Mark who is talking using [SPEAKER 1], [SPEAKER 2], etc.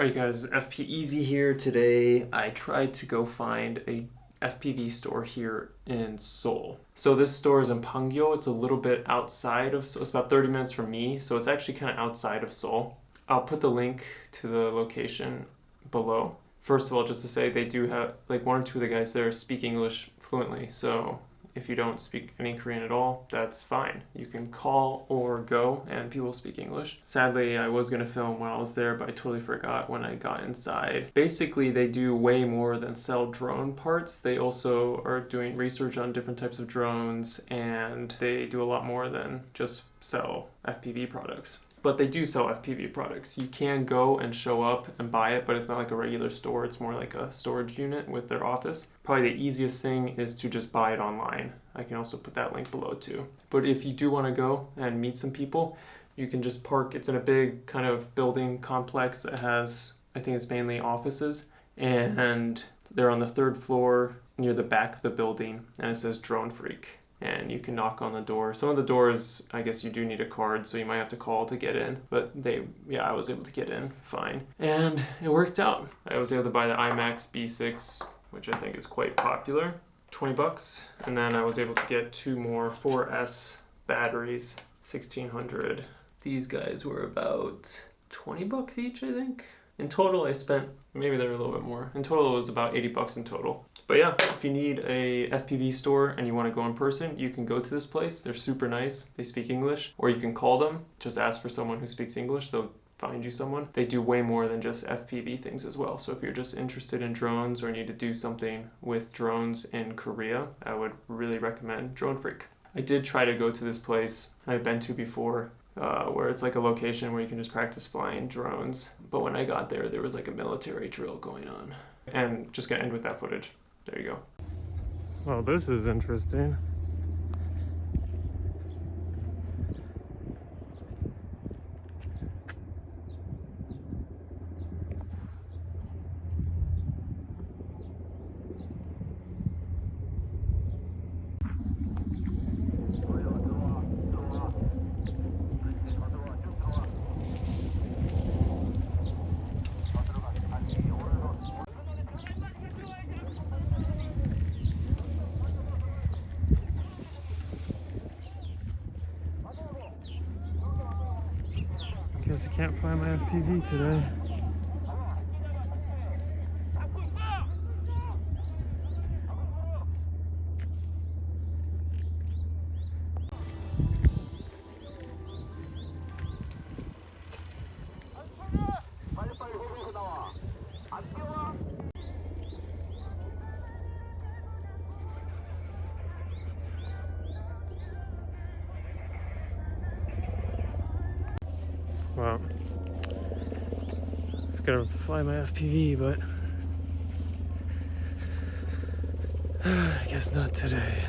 [SPEAKER 1] Alright guys, FPEZ here. Today I tried to go find a FPV store here in Seoul. So this store is in Pangyo. It's a little bit outside of Seoul. It's about 30 minutes from me, so it's actually kind of outside of Seoul. I'll put the link to the location below. First of all, just to say, they do have, like, one or two of the guys there speak English fluently, so if you don't speak any Korean at all, that's fine. You can call or go and people speak English. Sadly, I was going to film when I was there, but I totally forgot when I got inside. Basically, they do way more than sell drone parts. They also are doing research on different types of drones, and they do a lot more than just sell FPV products. But they do sell FPV products. You can go and show up and buy it, but it's not like a regular store. It's more like a storage unit with their office. Probably the easiest thing is to just buy it online. I can also put that link below too. But if you do want to go and meet some people, you can just park. It's in a big kind of building complex that has, I think it's mainly offices, and they're on the 3rd floor near the back of the building, and it says Drone Freak. And you can knock on the door. Some of the doors, I guess you do need a card, so you might have to call to get in. But I was able to get in fine. And it worked out. I was able to buy the IMAX B6, which I think is quite popular. 20 bucks. And then I was able to get 2 more 4S batteries, 1600. These guys were about 20 bucks each, I think. In total, I spent, maybe they're a little bit more. In total, it was about 80 bucks in total. But yeah, if you need a FPV store and you want to go in person, you can go to this place. They're super nice. They speak English. Or you can call them. Just ask for someone who speaks English. They'll find you someone. They do way more than just FPV things as well. So if you're just interested in drones or need to do something with drones in Korea, I would really recommend Drone Freak. I did try to go to this place I've been to before, where it's like a location where you can just practice flying drones. But when I got there, there was like a military drill going on. And just gonna end with that footage. There you go. Well, this is interesting. Guess I can't find my FPV today. Well, I was gonna fly my FPV, but I guess not today.